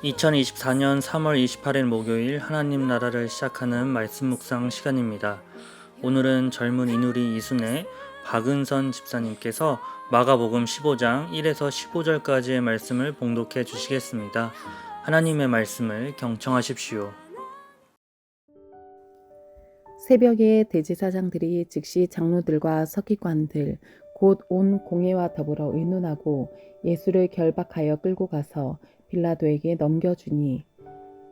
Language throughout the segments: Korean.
2024년 3월 28일 목요일 하나님 나라를 시작하는 말씀 묵상 시간입니다. 오늘은 젊은 이누리 이순의 박은선 집사님께서 마가복음 15장 1에서 15절까지의 말씀을 봉독해 주시겠습니다. 하나님의 말씀을 경청하십시오. 새벽에 대제사장들이 즉시 장로들과 서기관들 곧 온 공회와 더불어 의논하고 예수를 결박하여 끌고 가서 빌라도에게 넘겨주니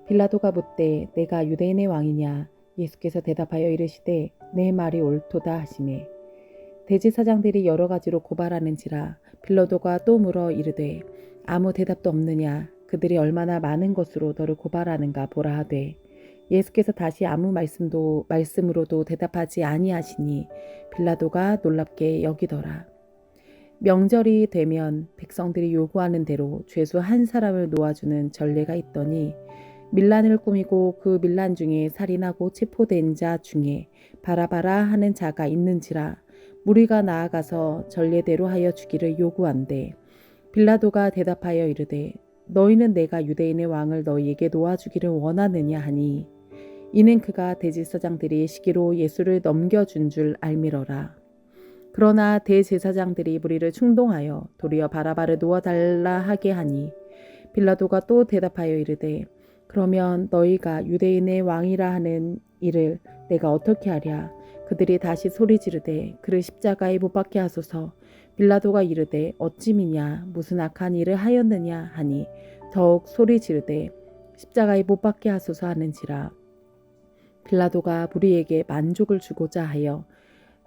빌라도가 묻되 내가 유대인의 왕이냐? 예수께서 대답하여 이르시되 내 말이 옳도다 하시매 대제사장들이 여러 가지로 고발하는지라 빌라도가 또 물어 이르되 아무 대답도 없느냐? 그들이 얼마나 많은 것으로 너를 고발하는가 보라 하되 예수께서 다시 아무 말씀으로도 대답하지 아니하시니 빌라도가 놀랍게 여기더라. 명절이 되면 백성들이 요구하는 대로 죄수 한 사람을 놓아주는 전례가 있더니 밀란을 꾸미고 그 밀란 중에 살인하고 체포된 자 중에 바라바라 하는 자가 있는지라 무리가 나아가서 전례대로 하여 주기를 요구한대 빌라도가 대답하여 이르되 너희는 내가 유대인의 왕을 너희에게 놓아주기를 원하느냐 하니 이는 그가 대제사장들이 시기로 예수를 넘겨준 줄 알미러라. 그러나 대제사장들이 무리를 충동하여 도리어 바라바를 놓아달라 하게 하니 빌라도가 또 대답하여 이르되 그러면 너희가 유대인의 왕이라 하는 이를 내가 어떻게 하랴. 그들이 다시 소리 지르되 그를 십자가에 못 박게 하소서. 빌라도가 이르되 어찌 미냐 무슨 악한 일을 하였느냐 하니 더욱 소리 지르되 십자가에 못 박게 하소서 하는지라. 빌라도가 무리에게 만족을 주고자 하여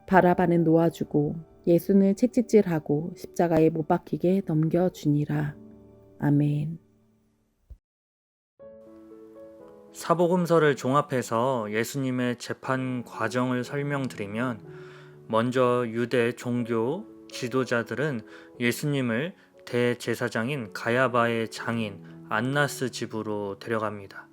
바라바는 놓아주고 예수는 채찍질하고 십자가에 못 박히게 넘겨주니라. 아멘. 사복음서를 종합해서 예수님의 재판 과정을 설명드리면 먼저 유대 종교 지도자들은 예수님을 대제사장인 가야바의 장인 안나스 집으로 데려갑니다.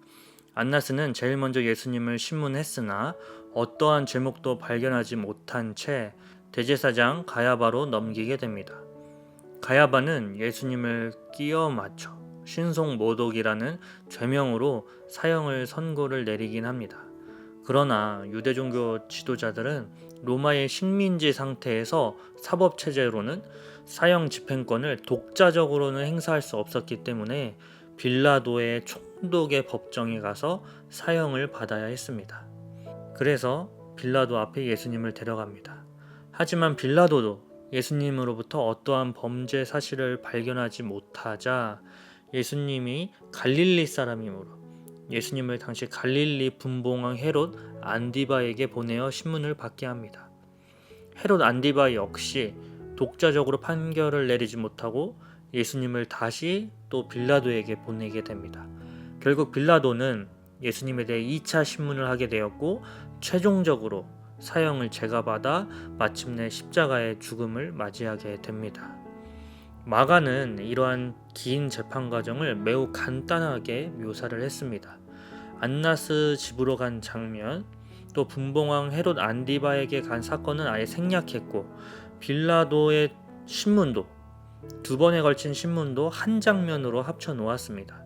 안나스는 제일 먼저 예수님을 신문했으나 어떠한 제목도 발견하지 못한 채 대제사장 가야바로 넘기게 됩니다. 가야바는 예수님을 끼워 맞춰 신송모독이라는 죄명으로 사형을 선고를 내리긴 합니다. 그러나 유대종교 지도자들은 로마의 식민지 상태에서 사법체제로는 사형 집행권을 독자적으로는 행사할 수 없었기 때문에 빌라도의 총독의 법정에 가서 사형을 받아야 했습니다. 그래서 빌라도 앞에 예수님을 데려갑니다. 하지만 빌라도도 예수님으로부터 어떠한 범죄 사실을 발견하지 못하자 예수님이 갈릴리 사람이므로 예수님을 당시 갈릴리 분봉왕 헤롯 안디바에게 보내어 신문을 받게 합니다. 헤롯 안디바 역시 독자적으로 판결을 내리지 못하고 예수님을 다시 또 빌라도에게 보내게 됩니다. 결국 빌라도는 예수님에 대해 2차 신문을 하게 되었고 최종적으로 사형을 제각받아 마침내 십자가의 죽음을 맞이하게 됩니다. 마가는 이러한 긴 재판 과정을 매우 간단하게 묘사를 했습니다. 안나스 집으로 간 장면, 또 분봉왕 헤롯 안디바에게 간 사건은 아예 생략했고 빌라도의 신문도 두 번에 걸친 신문도 한 장면으로 합쳐 놓았습니다.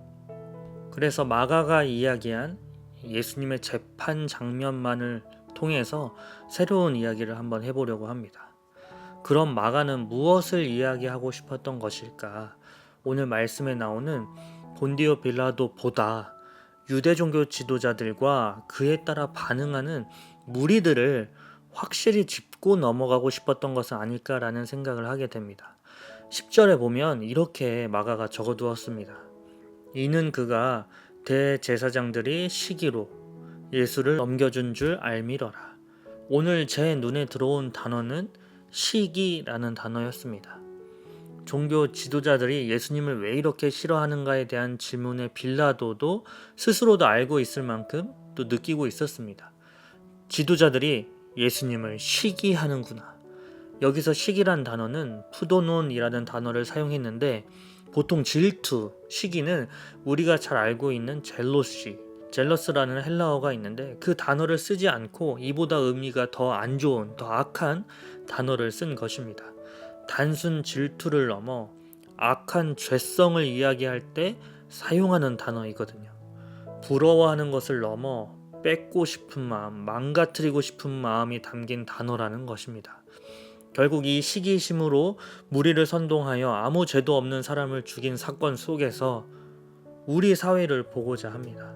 그래서 마가가 이야기한 예수님의 재판 장면만을 통해서 새로운 이야기를 한번 해보려고 합니다. 그럼 마가는 무엇을 이야기하고 싶었던 것일까? 오늘 말씀에 나오는 본디오 빌라도보다 유대 종교 지도자들과 그에 따라 반응하는 무리들을 확실히 짚고 넘어가고 싶었던 것은 아닐까라는 생각을 하게 됩니다. 10절에 보면 이렇게 마가가 적어두었습니다. 이는 그가 대제사장들이 시기로 예수를 넘겨준 줄 알미러라. 오늘 제 눈에 들어온 단어는 시기라는 단어였습니다. 종교 지도자들이 예수님을 왜 이렇게 싫어하는가에 대한 질문에 빌라도도 스스로도 알고 있을 만큼 또 느끼고 있었습니다. 지도자들이 예수님을 시기하는구나. 여기서 시기란 단어는 푸도논이라는 단어를 사용했는데 보통 질투, 시기는 우리가 잘 알고 있는 젤러스라는 헬라어가 있는데 그 단어를 쓰지 않고 이보다 의미가 더 안 좋은, 더 악한 단어를 쓴 것입니다. 단순 질투를 넘어 악한 죄성을 이야기할 때 사용하는 단어이거든요. 부러워하는 것을 넘어 뺏고 싶은 마음, 망가뜨리고 싶은 마음이 담긴 단어라는 것입니다. 결국 이 시기심으로 무리를 선동하여 아무 죄도 없는 사람을 죽인 사건 속에서 우리 사회를 보고자 합니다.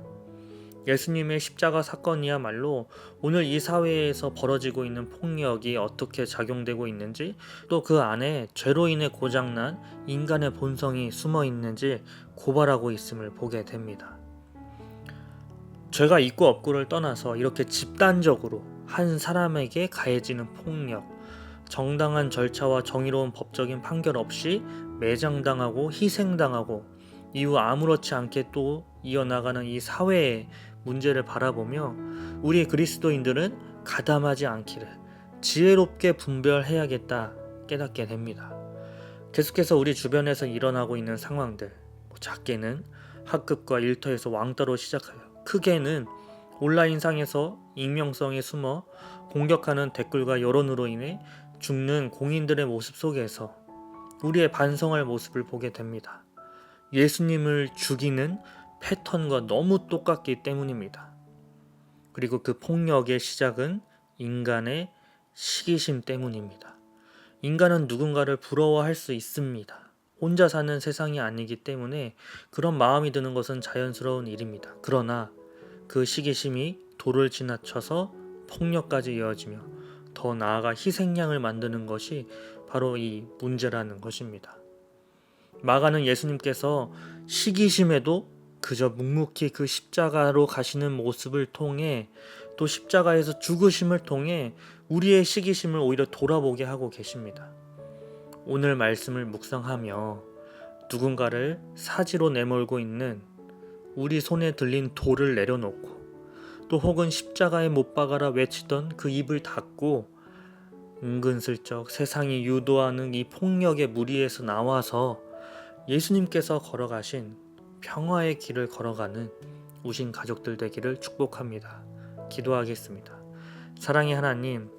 예수님의 십자가 사건이야말로 오늘 이 사회에서 벌어지고 있는 폭력이 어떻게 작용되고 있는지, 또 그 안에 죄로 인해 고장난 인간의 본성이 숨어 있는지 고발하고 있음을 보게 됩니다. 죄가 있고 없고를 떠나서 이렇게 집단적으로 한 사람에게 가해지는 폭력, 정당한 절차와 정의로운 법적인 판결 없이 매장당하고 희생당하고 이후 아무렇지 않게 또 이어나가는 이 사회의 문제를 바라보며 우리 그리스도인들은 가담하지 않기를 지혜롭게 분별해야겠다 깨닫게 됩니다. 계속해서 우리 주변에서 일어나고 있는 상황들, 작게는 학급과 일터에서 왕따로 시작하여 크게는 온라인상에서 익명성에 숨어 공격하는 댓글과 여론으로 인해 죽는 공인들의 모습 속에서 우리의 반성할 모습을 보게 됩니다. 예수님을 죽이는 패턴과 너무 똑같기 때문입니다. 그리고 그 폭력의 시작은 인간의 시기심 때문입니다. 인간은 누군가를 부러워할 수 있습니다. 혼자 사는 세상이 아니기 때문에 그런 마음이 드는 것은 자연스러운 일입니다. 그러나 그 시기심이 도를 지나쳐서 폭력까지 이어지며 더 나아가 희생양을 만드는 것이 바로 이 문제라는 것입니다. 마가는 예수님께서 시기심에도 그저 묵묵히 그 십자가로 가시는 모습을 통해, 또 십자가에서 죽으심을 통해 우리의 시기심을 오히려 돌아보게 하고 계십니다. 오늘 말씀을 묵상하며 누군가를 사지로 내몰고 있는 우리 손에 들린 돌을 내려놓고, 또 혹은 십자가에 못 박아라 외치던 그 입을 닫고 은근슬쩍 세상이 유도하는 이 폭력의 무리에서 나와서 예수님께서 걸어가신 평화의 길을 걸어가는 우신 가족들 되기를 축복합니다. 기도하겠습니다. 사랑의 하나님,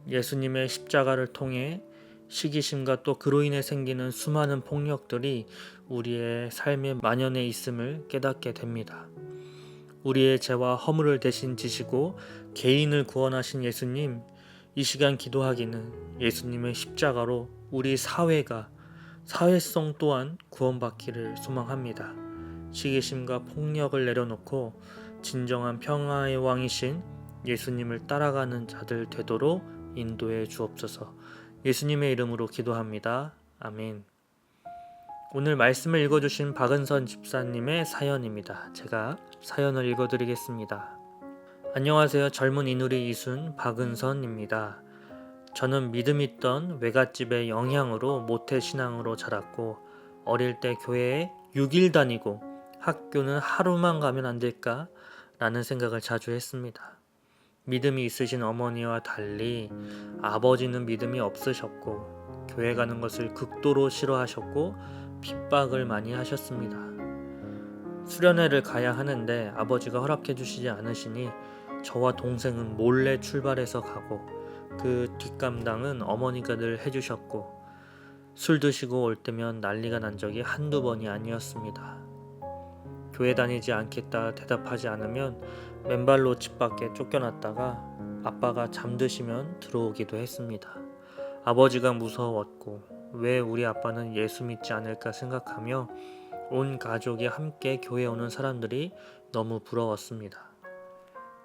예수님의 십자가를 통해 시기심과 또 그로 인해 생기는 수많은 폭력들이 우리의 삶에 만연해 있음을 깨닫게 됩니다. 우리의 죄와 허물을 대신 지시고 개인을 구원하신 예수님, 이 시간 기도하기는 예수님의 십자가로 우리 사회가, 사회성 또한 구원받기를 소망합니다. 시기심과 폭력을 내려놓고 진정한 평화의 왕이신 예수님을 따라가는 자들 되도록 인도해 주옵소서. 예수님의 이름으로 기도합니다. 아멘. 오늘 말씀을 읽어주신 박은선 집사님의 사연입니다. 제가 사연을 읽어드리겠습니다. 안녕하세요. 젊은 이누리 이순 박은선입니다. 저는 믿음 있던 외갓집의 영향으로 모태신앙으로 자랐고, 어릴 때 교회에 6일 다니고 학교는 하루만 가면 안 될까? 라는 생각을 자주 했습니다. 믿음이 있으신 어머니와 달리 아버지는 믿음이 없으셨고 교회 가는 것을 극도로 싫어하셨고 핍박을 많이 하셨습니다. 수련회를 가야 하는데 아버지가 허락해 주시지 않으시니 저와 동생은 몰래 출발해서 가고, 그 뒷감당은 어머니가 늘 해주셨고, 술 드시고 올 때면 난리가 난 적이 한두 번이 아니었습니다. 교회 다니지 않겠다 대답하지 않으면 맨발로 집 밖에 쫓겨났다가 아빠가 잠드시면 들어오기도 했습니다. 아버지가 무서웠고 왜 우리 아빠는 예수 믿지 않을까 생각하며 온 가족이 함께 교회에 오는 사람들이 너무 부러웠습니다.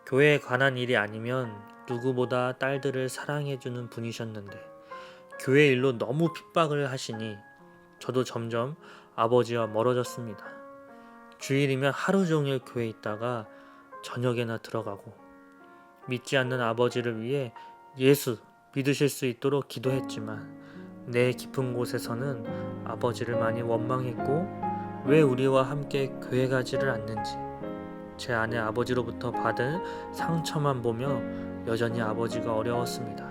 교회에 관한 일이 아니면 누구보다 딸들을 사랑해주는 분이셨는데 교회 일로 너무 핍박을 하시니 저도 점점 아버지와 멀어졌습니다. 주일이면 하루 종일 교회에 있다가 저녁에나 들어가고, 믿지 않는 아버지를 위해 예수 믿으실 수 있도록 기도했지만 내 깊은 곳에서는 아버지를 많이 원망했고 왜 우리와 함께 교회 가지를 않는지, 제 아내 아버지로부터 받은 상처만 보며 여전히 아버지가 어려웠습니다.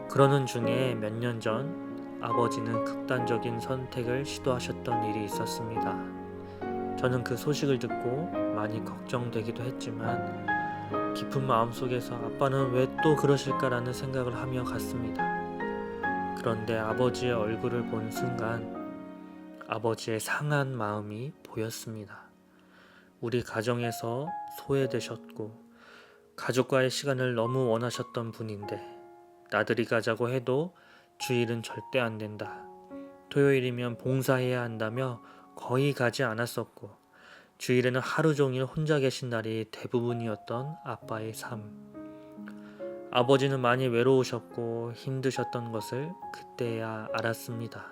그러는 중에 몇 년 전 아버지는 극단적인 선택을 시도하셨던 일이 있었습니다. 저는 그 소식을 듣고 많이 걱정되기도 했지만 깊은 마음속에서 아빠는 왜 또 그러실까라는 생각을 하며 갔습니다. 그런데 아버지의 얼굴을 본 순간 아버지의 상한 마음이 보였습니다. 우리 가정에서 소외되셨고 가족과의 시간을 너무 원하셨던 분인데 나들이 가자고 해도 주일은 절대 안 된다. 토요일이면 봉사해야 한다며 거의 가지 않았었고 주일에는 하루 종일 혼자 계신 날이 대부분이었던 아빠의 삶. 아버지는 많이 외로우셨고 힘드셨던 것을 그때야 알았습니다.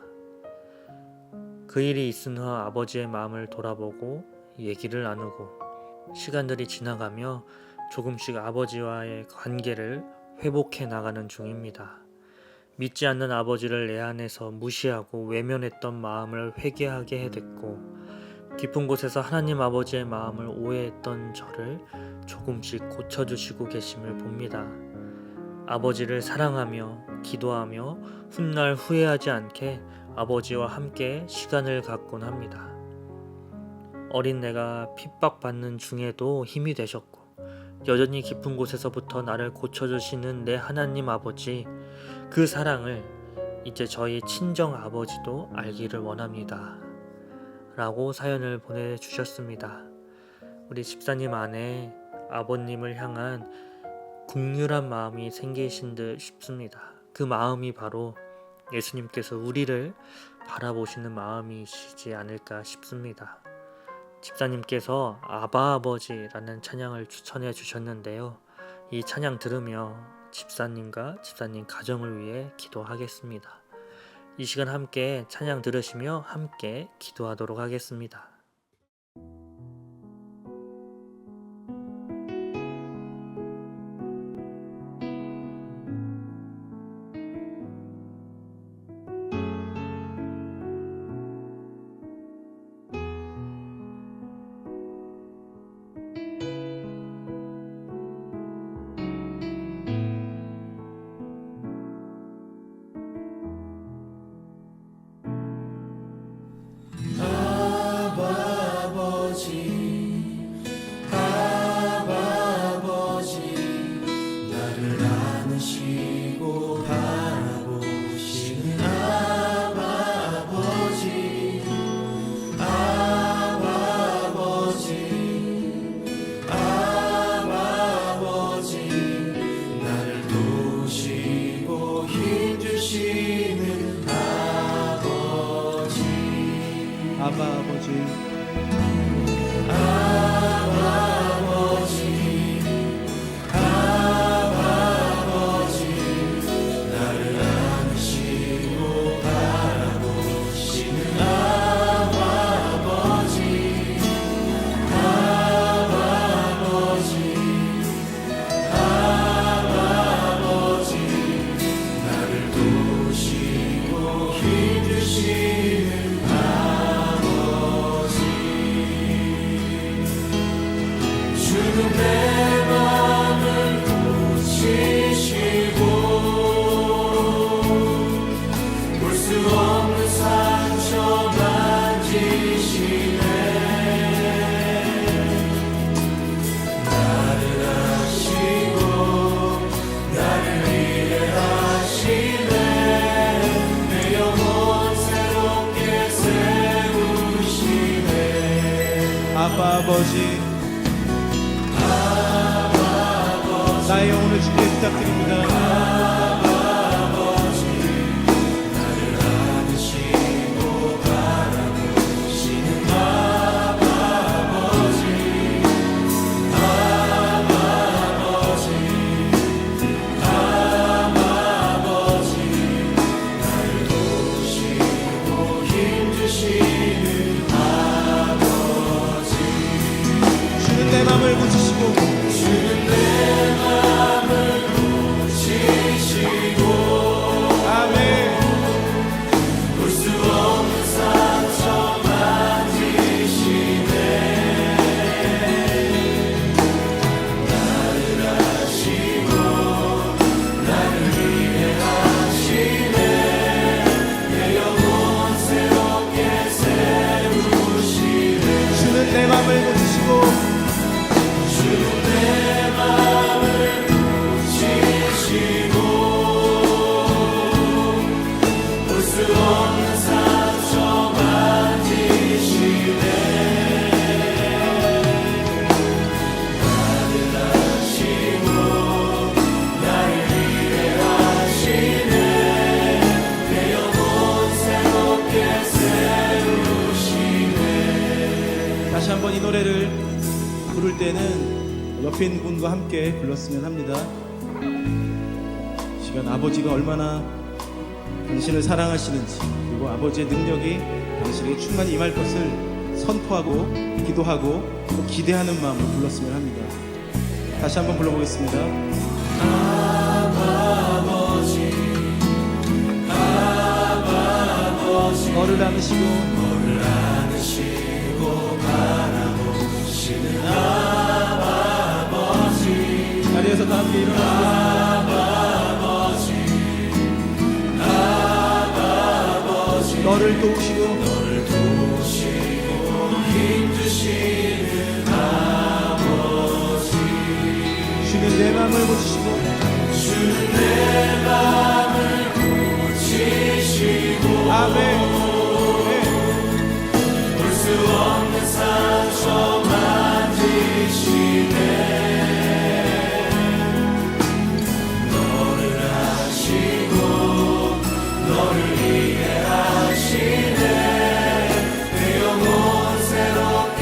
그 일이 있은 후 아버지의 마음을 돌아보고 얘기를 나누고 시간들이 지나가며 조금씩 아버지와의 관계를 회복해 나가는 중입니다. 믿지 않는 아버지를 내 안에서 무시하고 외면했던 마음을 회개하게 됐고 깊은 곳에서 하나님 아버지의 마음을 오해했던 저를 조금씩 고쳐주시고 계심을 봅니다. 아버지를 사랑하며 기도하며 훗날 후회하지 않게 아버지와 함께 시간을 갖곤 합니다. 어린 내가 핍박받는 중에도 힘이 되셨고 여전히 깊은 곳에서부터 나를 고쳐주시는 내 하나님 아버지, 그 사랑을 이제 저희 친정 아버지도 알기를 원합니다. 라고 사연을 보내주셨습니다. 우리 집사님 안에 아버님을 향한 긍휼한 마음이 생기신 듯 싶습니다. 그 마음이 바로 예수님께서 우리를 바라보시는 마음이시지 않을까 싶습니다. 집사님께서 아바 아버지라는 찬양을 추천해 주셨는데요. 이 찬양 들으며 집사님과 집사님 가정을 위해 기도하겠습니다. 이 시간 함께 찬양 들으시며 함께 기도하도록 하겠습니다. 아바 아버지, 나를 안으시고 바라보시는 아버지, 나를 도우시고 힘주시는 주는 내 맘을 고치시고 볼 수 없는 상처 만지시네. 나를 아시고 나를 이해하시네. 내 영혼 새롭게 세우시네. 아바 아버지, 나의 영혼을 주께 부탁드립니다. 나를 안으시고 바라보시는 아버지, 나를 도우시고 힘주시는 아버지, 주는 내 맘을 고치시고 주는 내 맘을 고치시고 다시 한번 이 노래를 부를 때는 옆에 있는 분과 함께 불렀으면 합니다. 이 시간 아버지가 얼마나 당신을 사랑하시는지, 그리고 아버지의 능력이 당신에게 충만히 임할 것을 선포하고 기도하고 또 기대하는 마음으로 불렀으면 합니다. 다시 한번 불러보겠습니다. 너를 안으시고 바라보시는 아버지, 자리에서 다 함께 일어나시고 너를 도우시고 힘주시는 아버지, 주는 내 마음을 고치시고 주는 내 마음을 고치시고 아멘. 볼 수 없는 상처 만지시네. 너를 아시고 너를 이해하시네. 내 영혼 새롭게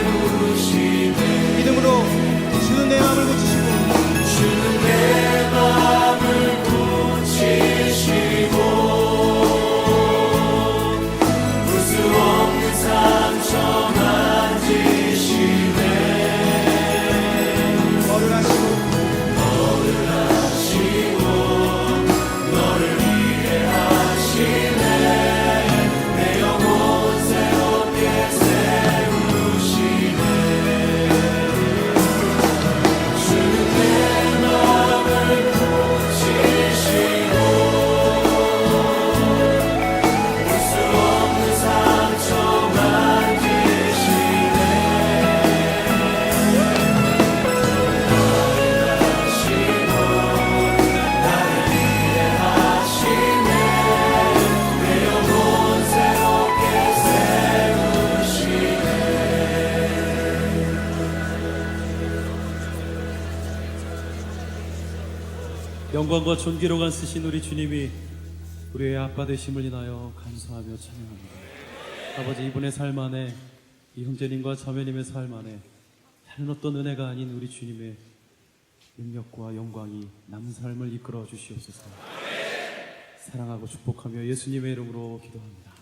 세우시네. 믿음으로 주는 내 마음을 고치시고 주는 내 마음을 고치시고 볼 수 없는 상처 만지시네. 너를 아시고 너를 이해하시네. 내 영혼 새롭게 세우시네. 주는 내 마음을 고치시고 볼 수 없는 상처 만지시네. 나를 이해하시네. 내 영혼 새롭게 세우시네. 영광과 존귀로만 쓰신 우리 주님이 우리의 아빠 되심을 인하여 감사하며 찬양합니다. 아버지, 이분의 삶 안에, 이 형제님과 자매님의 삶 안에 다른 어떤 은혜가 아닌 우리 주님의 능력과 영광이 남은 삶을 이끌어 주시옵소서. 사랑하고 축복하며 예수님의 이름으로 기도합니다.